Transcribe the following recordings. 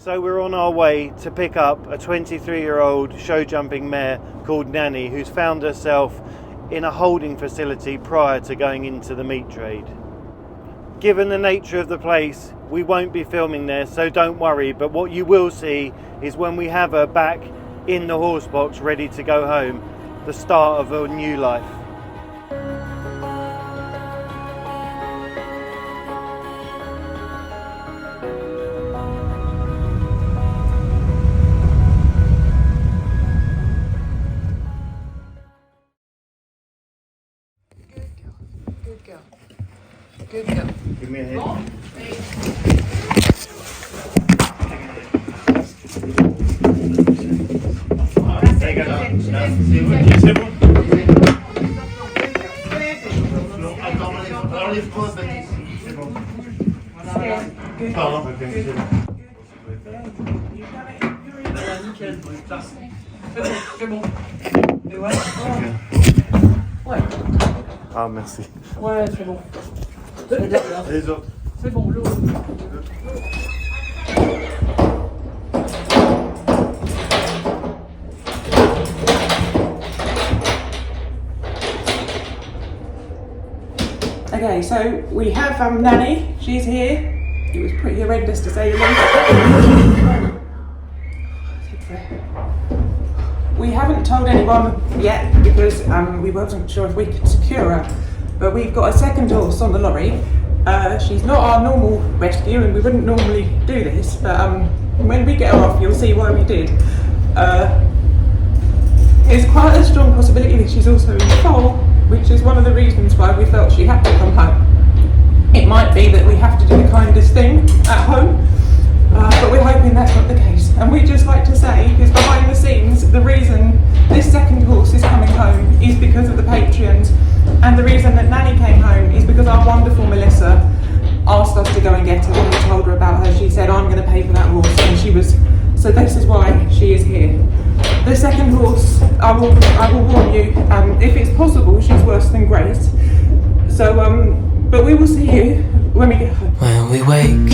So we're on our way to pick up a 23-year-old show jumping mare called Nanny, who's found herself in a holding facility prior to going into the meat trade. Given the nature of the place, we won't be filming there, so don't worry, but what you will see is when we have her back in the horse box ready to go home, the start of a new life. Good girl. Give me a hand. C'est bon. Pardon. C'est bon. Et ouais. Ouais. Ah, merci. Ouais, c'est bon. Les autres. C'est bon, l'eau. Okay, so we have Nanny. She's here. It was pretty horrendous to say the least. We haven't told anyone yet because we wasn't sure if we could secure her. But we've got a second horse on the lorry. She's not our normal rescue and we wouldn't normally do this, but when we get her off you'll see why we did. There's quite a strong possibility that she's also in foal, which is one of the reasons why we felt she had to come home. It might be that we have to do the kindest thing at home, but we're hoping that's not the case. And we just like to say, because behind the scenes, the reason this second horse is coming home is because of the Patreons, and the reason that Nanny came home is because our wonderful Melissa asked us to go and get her. When we told her about her, she said, I'm going to pay for that horse, and she was, so this is why she is here. The second horse, I will warn you, if it's possible, she's worse than Grace. So, but we will see you when we get home. When we wake,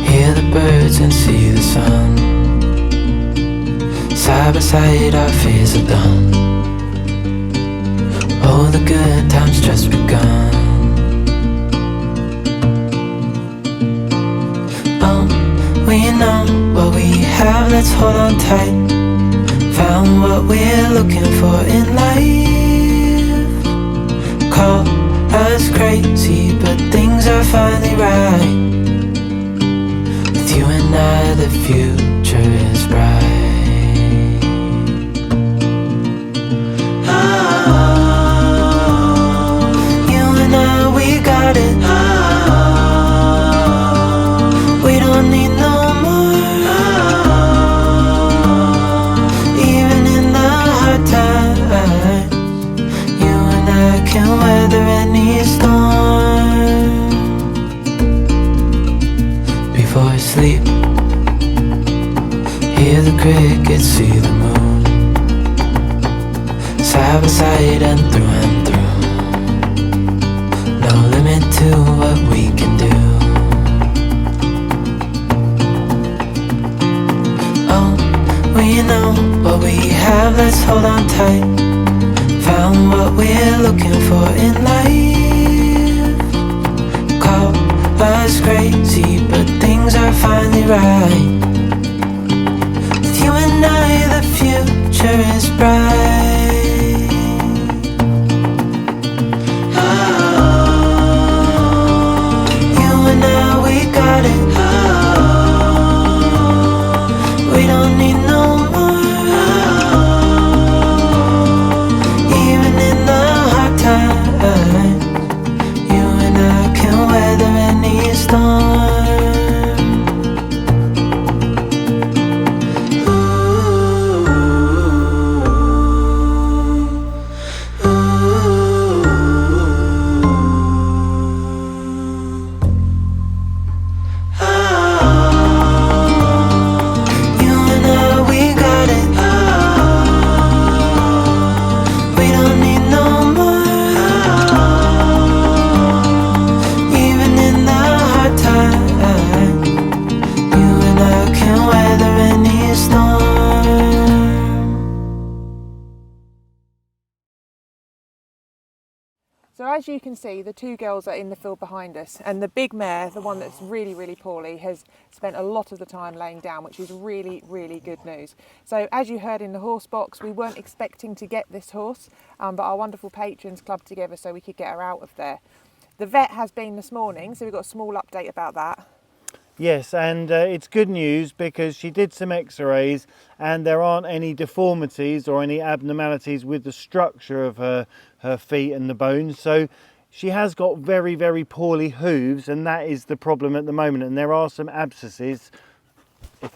hear the birds and see the sun. Side by side our fears are done. All the good times just begun. We know what we have, let's hold on tight. Found what we're looking for in life. Call us crazy, but things are finally right. With you and I, the future is bright. Oh, you and I, we got it. Oh, we don't need no can weather any storm. Before I sleep, hear the crickets, see the moon. Side by side and through. No limit to what we can do. Oh, we know what we have, let's hold on tight. Found what we're looking for in life. Call us crazy, but things are finally right. With you and I, the future is bright. Oh, you and I, we got it. Oh, we don't need no more. So as you can see, the two girls are in the field behind us, and the big mare, the one that's really, really poorly, has spent a lot of the time laying down, which is really, really good news. So as you heard in the horse box, we weren't expecting to get this horse, but our wonderful patrons clubbed together so we could get her out of there. The vet has been this morning, so we've got a small update about that. Yes, and it's good news because she did some x-rays and there aren't any deformities or any abnormalities with the structure of her feet and the bones. So she has got very, very poorly hooves, and that is the problem at the moment. And there are some abscesses, if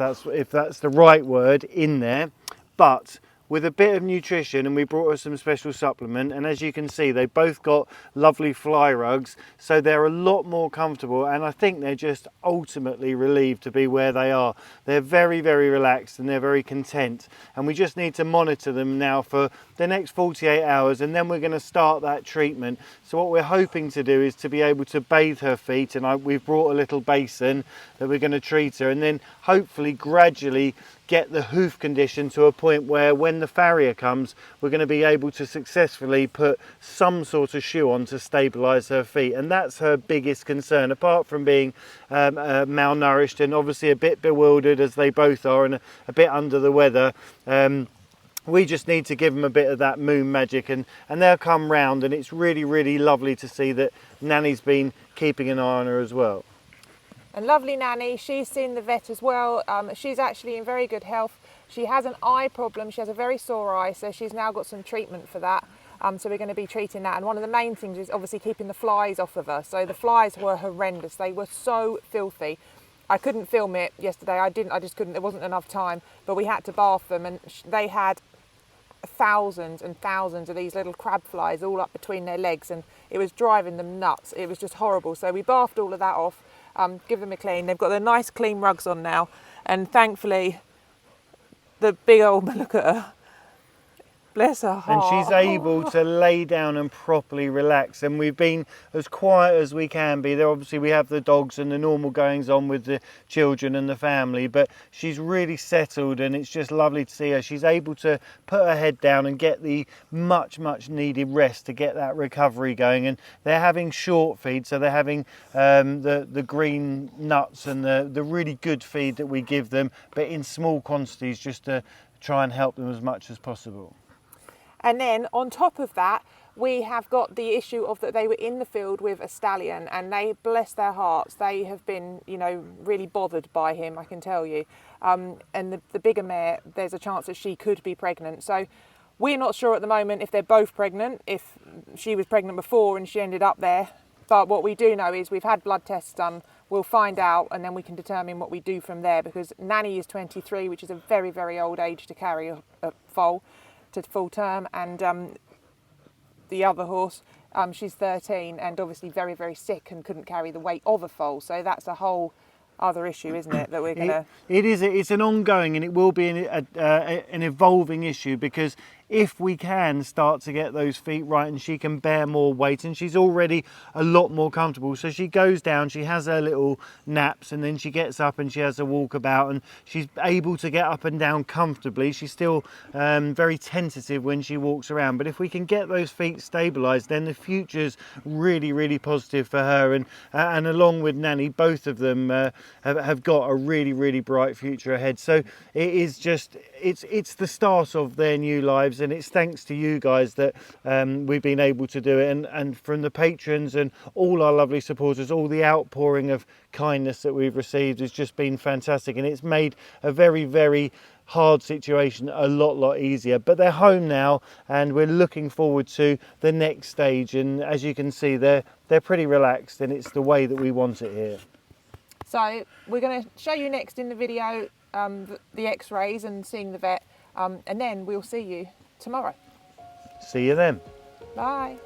that's the right word, in there. But with a bit of nutrition, and we brought her some special supplement, and as you can see, they both got lovely fly rugs, so they're a lot more comfortable, and I think they're just ultimately relieved to be where they are. They're very, very relaxed and they're very content, and we just need to monitor them now for the next 48 hours, and then we're going to start that treatment. So what we're hoping to do is to be able to bathe her feet, and we've brought a little basin that we're going to treat her, and then hopefully gradually get the hoof condition to a point where when the farrier comes, we're going to be able to successfully put some sort of shoe on to stabilise her feet. And that's her biggest concern, apart from being malnourished and obviously a bit bewildered, as they both are, and a bit under the weather. We just need to give them a bit of that moon magic, and they'll come round, and it's really, really lovely to see that Nanny's been keeping an eye on her as well. And lovely Nanny, she's seen the vet as well. She's actually in very good health. She has an eye problem. She has a very sore eye, so she's now got some treatment for that. So we're going to be treating that. And one of the main things is obviously keeping the flies off of her. So the flies were horrendous. They were so filthy. I couldn't film it yesterday. I just couldn't. There wasn't enough time. But we had to bath them, and they had thousands and thousands of these little crab flies all up between their legs, and it was driving them nuts. It was just horrible. So we bathed all of that off. Give them a clean. They've got their nice clean rugs on now, and thankfully the big old, look at her, bless her heart. And she's able to lay down and properly relax, and we've been as quiet as we can be. There obviously we have the dogs and the normal goings on with the children and the family, but she's really settled, and it's just lovely to see her. She's able to put her head down and get the much needed rest to get that recovery going. And they're having short feed, so they're having the green nuts and the really good feed that we give them, but in small quantities, just to try and help them as much as possible. And then on top of that, we have got the issue of that they were in the field with a stallion, and they, bless their hearts, they have been, you know, really bothered by him, I can tell you. And the bigger mare, there's a chance that she could be pregnant. So we're not sure at the moment if they're both pregnant, if she was pregnant before and she ended up there. But what we do know is we've had blood tests done. We'll find out, and then we can determine what we do from there, because Nanny is 23, which is a very, very old age to carry a foal to full term, and the other horse, she's 13 and obviously very, very sick and couldn't carry the weight of a foal. So that's a whole other issue, isn't it, that we're going to... It's an ongoing, and it will be an evolving issue, because if we can start to get those feet right and she can bear more weight, and she's already a lot more comfortable, so she goes down, she has her little naps, and then she gets up and she has a walkabout, and she's able to get up and down comfortably. She's still very tentative when she walks around, but if we can get those feet stabilized, then the future's really, really positive for her, and along with Nanny, both of them have got a really, really bright future ahead. So it is just, it's the start of their new lives, and it's thanks to you guys that we've been able to do it, and from the patrons and all our lovely supporters, all the outpouring of kindness that we've received has just been fantastic, and it's made a very, very hard situation a lot easier. But they're home now, and we're looking forward to the next stage, and as you can see, they're pretty relaxed, and it's the way that we want it here. So we're going to show you next in the video the x-rays and seeing the vet, and then we'll see you tomorrow. See you then. Bye.